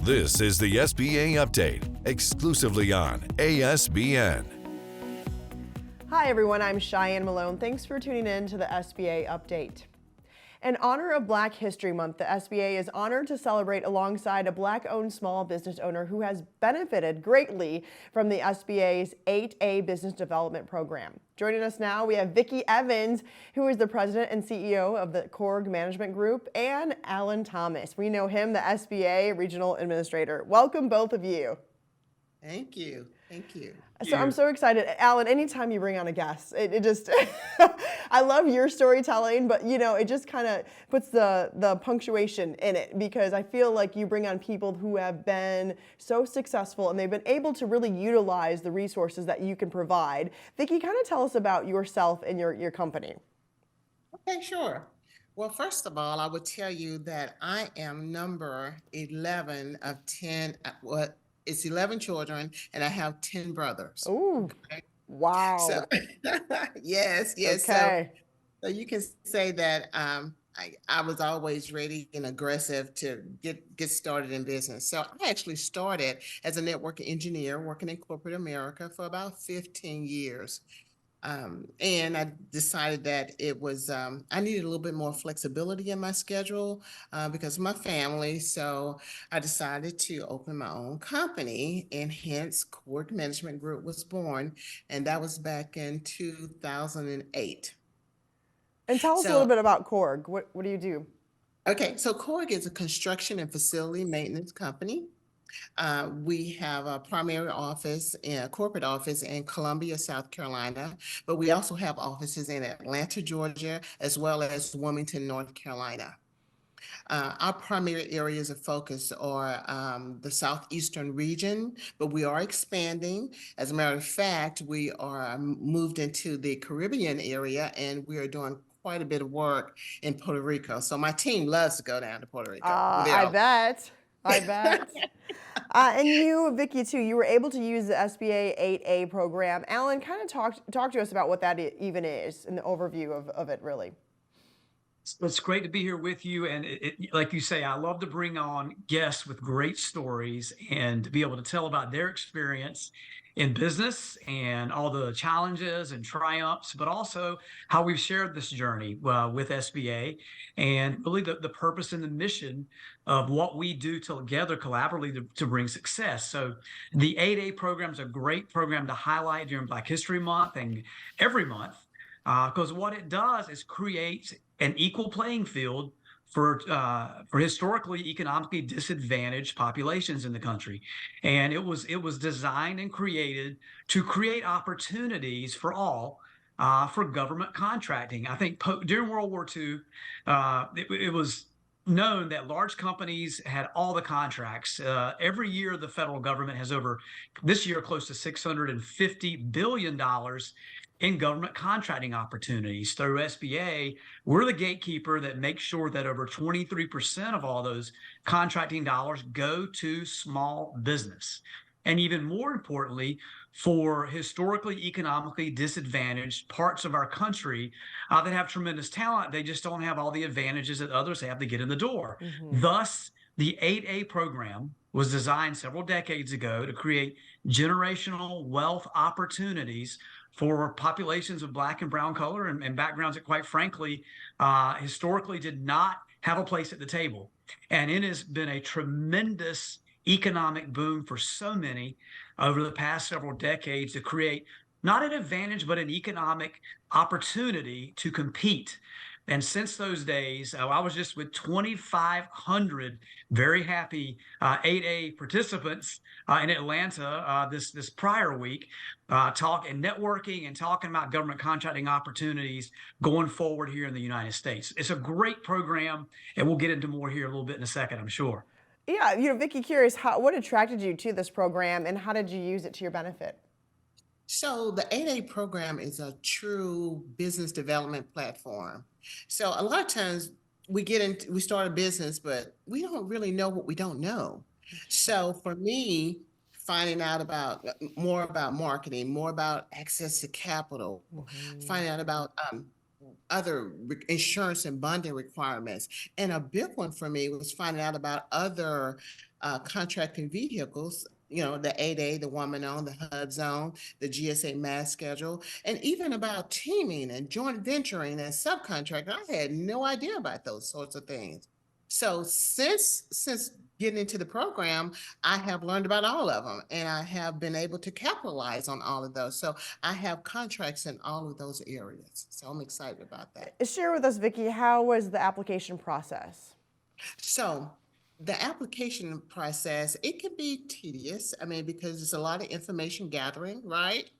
This is the SBA Update, exclusively on ASBN. Hi everyone, I'm Cheyenne Malone. Thanks for tuning in to the SBA Update. In honor of Black History Month, the SBA is honored to celebrate alongside a Black-owned small business owner who has benefited greatly from the SBA's 8A Business Development Program. Joining us now, we have Vickey Evans, who is the president and CEO of the CORG Management Group, and Alan Thomas. We know him, the SBA Regional Administrator. Welcome, both of you. Thank you. Thank you. So I'm so excited. Alan, anytime you bring on a guest, it just, I love your storytelling, but you know, it just kind of puts the punctuation in it, because I feel like you bring on people who have been so successful and they've been able to really utilize the resources that you can provide. Vickey, kind of tell us about yourself and your company. Okay, sure. Well, first of all, I would tell you that I am number 11 of 10, it's 11 children, and I have 10 brothers. Ooh, okay? wow. So, yes. Okay. So you can say that I was always ready and aggressive to get started in business. So I actually started as a network engineer working in corporate America for about 15 years. And I decided that it was, I needed a little bit more flexibility in my schedule because of my family. So I decided to open my own company, and hence CORG Management Group was born. And that was back in 2008. And tell us a little bit about CORG. What do you do? Okay, so CORG is a construction and facility maintenance company. We have a primary office and a corporate office in Columbia, South Carolina, but we also have offices in Atlanta, Georgia, as well as Wilmington, North Carolina. Our primary areas of focus are the southeastern region, but we are expanding. As a matter of fact, we are moved into the Caribbean area, and we are doing quite a bit of work in Puerto Rico. So my team loves to go down to Puerto Rico. I bet. And you, Vickey, too, you were able to use the SBA 8A program. Alan, kind of talk to us about what that even is and the overview of it, really. It's great to be here with you. And like you say, I love to bring on guests with great stories and to be able to tell about their experience in business and all the challenges and triumphs, but also how we've shared this journey with SBA and really the purpose and the mission of what we do together collaboratively to bring success. So the 8A program is a great program to highlight during Black History Month and every month, because what it does is create an equal playing field for historically economically disadvantaged populations in the country. And it was designed and created to create opportunities for all for government contracting. I think during World War II, it was known that large companies had all the contracts. Every year, the federal government has this year, close to $650 billion in government contracting opportunities. Through SBA, we're the gatekeeper that makes sure that over 23% of all those contracting dollars go to small business. And even more importantly, for historically economically disadvantaged parts of our country that have tremendous talent, they just don't have all the advantages that others have to get in the door. Mm-hmm. Thus, the 8A program was designed several decades ago to create generational wealth opportunities for populations of Black and brown color and backgrounds that, quite frankly, historically did not have a place at the table. And it has been a tremendous economic boom for so many over the past several decades to create not an advantage, but an economic opportunity to compete. And since those days, I was just with 2,500 very happy 8A participants in Atlanta this prior week, talking networking and talking about government contracting opportunities going forward here in the United States. It's a great program, and we'll get into more here a little bit in a second, I'm sure. Yeah, Vickey, curious, what attracted you to this program, and how did you use it to your benefit? So the 8A program is a true business development platform. So a lot of times we start a business, but we don't really know what we don't know. So for me, finding out more about marketing, more about access to capital, finding out about other insurance and bonding requirements. And a big one for me was finding out about other contracting vehicles, you know, the 8A, the woman on, the HUD zone, the GSA mass schedule, and even about teaming and joint venturing and subcontracting. I had no idea about those sorts of things. So since getting into the program, I have learned about all of them, and I have been able to capitalize on all of those. So I have contracts in all of those areas. So I'm excited about that. Share with us, Vickey, how was the application process? So the application process, it can be tedious. I mean, because there's a lot of information gathering, right?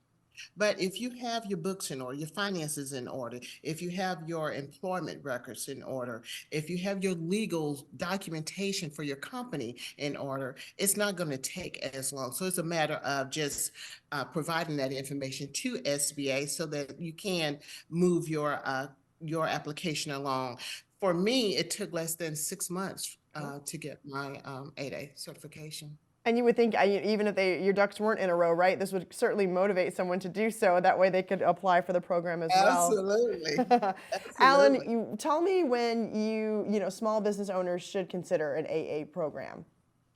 But if you have your books in order, your finances in order, if you have your employment records in order, if you have your legal documentation for your company in order, it's not going to take as long. So it's a matter of just providing that information to SBA so that you can move your application along. For me, it took less than 6 months to get my 8A certification. And you would think, even if your ducks weren't in a row, right, this would certainly motivate someone to do so. That way they could apply for the program as well. Absolutely. Alan, tell me when small business owners should consider an AA program.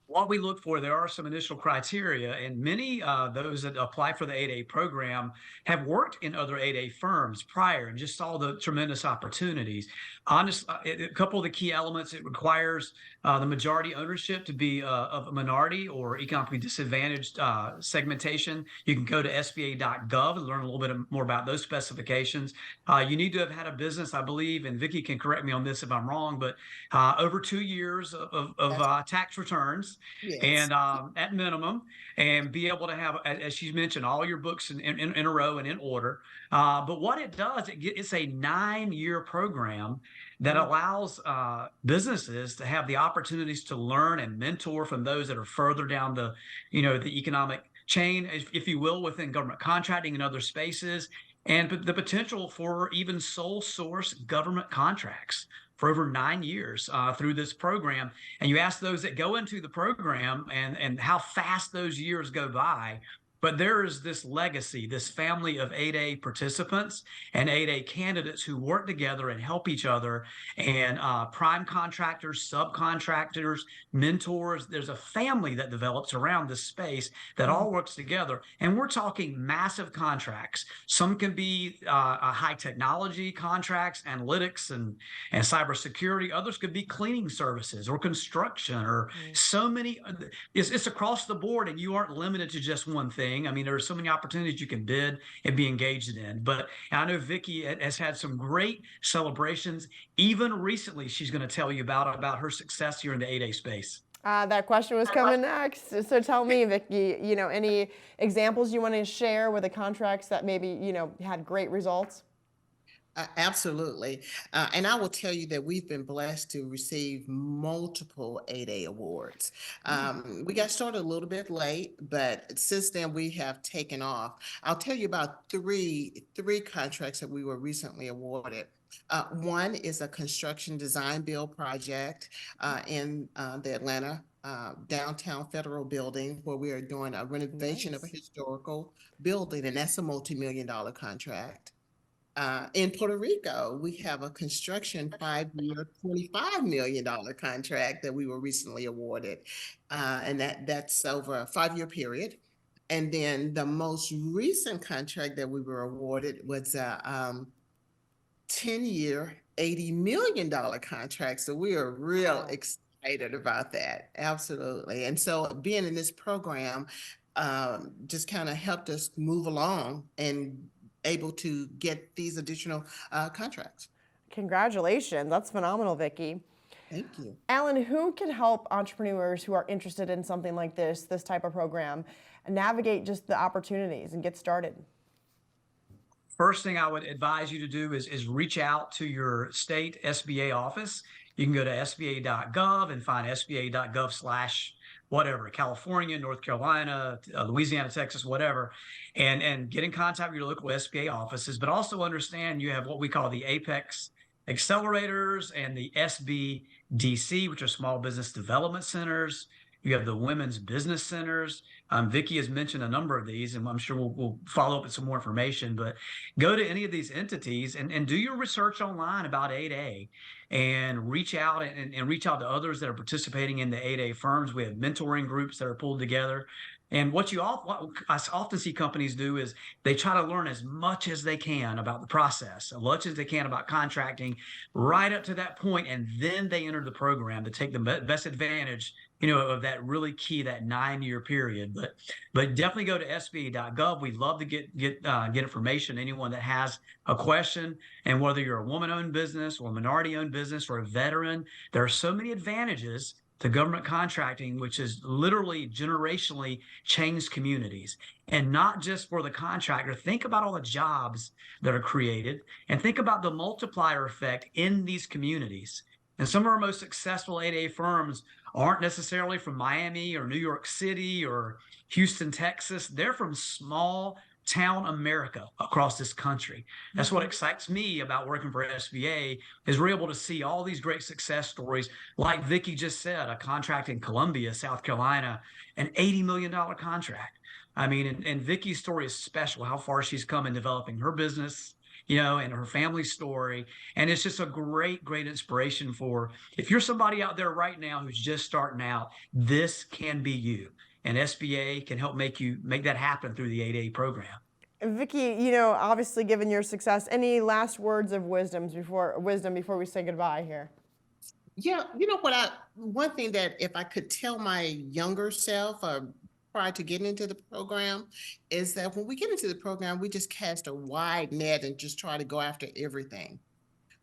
What we look for, there are some initial criteria, and many those that apply for the 8A program have worked in other 8A firms prior and just saw the tremendous opportunities. Honestly, a couple of the key elements, it requires the majority ownership to be of a minority or economically disadvantaged segmentation. You can go to SBA.gov and learn a little bit more about those specifications. You need to have had a business, I believe, and Vickey can correct me on this if I'm wrong, but over 2 years of tax returns. Yes. And at minimum, and be able to have, as she mentioned, all your books in a row and in order. But what it does, it's a 9-year program that allows businesses to have the opportunities to learn and mentor from those that are further down the economic chain, if you will, within government contracting and other spaces, and the potential for even sole source government contracts for over 9 years through this program. And you ask those that go into the program and how fast those years go by. But there is this legacy, this family of 8A participants and 8A candidates who work together and help each other, and prime contractors, subcontractors, mentors. There's a family that develops around this space that all works together. And we're talking massive contracts. Some can be high technology contracts, analytics and cybersecurity. Others could be cleaning services or construction or so many. It's across the board, and you aren't limited to just one thing. I mean, there are so many opportunities you can bid and be engaged in. But I know Vickey has had some great celebrations. Even recently, she's going to tell you about her success here in the 8A space. That question was coming next. So tell me, Vickey, any examples you want to share with the contracts that maybe, had great results? Absolutely. And I will tell you that we've been blessed to receive multiple 8A awards. We got started a little bit late, but since then we have taken off. I'll tell you about three contracts that we were recently awarded. One is a construction design build project in the Atlanta downtown Federal building, where we are doing a renovation of a historical building, and that's a multi-million-dollar contract. In Puerto Rico, we have a construction 5-year, $25 million contract that we were recently awarded. And that's over a 5-year period. And then the most recent contract that we were awarded was a 10-year, $80 million contract. So we are real excited about that. Absolutely. And so being in this program just kind of helped us move along and able to get these additional contracts. Congratulations. That's phenomenal, Vickey. Thank you. Alan, who can help entrepreneurs who are interested in something like this type of program, navigate just the opportunities and get started? First thing I would advise you to do is reach out to your state SBA office. You can go to SBA.gov and find SBA.gov/ whatever, California, North Carolina, Louisiana, Texas, whatever, and get in contact with your local SBA offices. But also understand you have what we call the Apex Accelerators and the SBDC, which are Small Business Development Centers. You have the women's business centers. Vickey has mentioned a number of these, and I'm sure we'll follow up with some more information. But go to any of these entities and do your research online about 8A, and reach out and reach out to others that are participating in the 8A firms. We have mentoring groups that are pulled together. And what I often see companies do is they try to learn as much as they can about the process, as much as they can about contracting, right up to that point, and then they enter the program to take the best advantage, of that really key, that 9-year period. But definitely go to SBA.gov. We'd love to get information. Anyone that has a question, and whether you're a woman-owned business or a minority-owned business or a veteran, there are so many advantages to government contracting, which has literally generationally changed communities. And not just for the contractor. Think about all the jobs that are created, and think about the multiplier effect in these communities. And some of our most successful 8A firms aren't necessarily from Miami or New York City or Houston, Texas. They're from small town America across this country. That's what excites me about working for SBA, is we're able to see all these great success stories. Like Vickey just said, a contract in Columbia, South Carolina, an $80 million contract. I mean, and Vickey's story is special, how far she's come in developing her business, and her family story. And it's just a great, great inspiration for, if you're somebody out there right now who's just starting out, this can be you. And SBA can help make that happen through the 8A program. Vickey, obviously given your success, any last words of wisdom before we say goodbye here? Yeah, one thing that if I could tell my younger self prior to getting into the program is that when we get into the program, we just cast a wide net and just try to go after everything.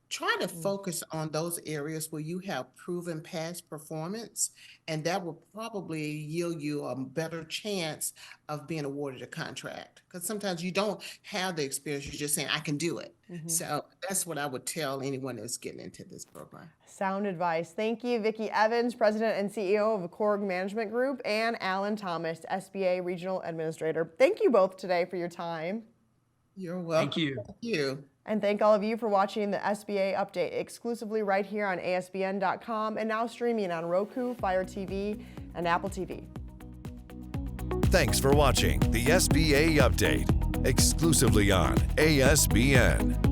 Try to focus on those areas where you have proven past performance, and that will probably yield you a better chance of being awarded a contract. Because sometimes you don't have the experience, you're just saying, I can do it. So that's what I would tell anyone that's getting into this program. Sound advice. Thank you, Vickey Evans, President and CEO of the CORG Management Group, and Alan Thomas, SBA Regional Administrator. Thank you both today for your time. You're welcome. Thank you. Thank you. And thank all of you for watching the SBA Update exclusively right here on ASBN.com, and now streaming on Roku, Fire TV, and Apple TV. Thanks for watching the SBA Update exclusively on ASBN.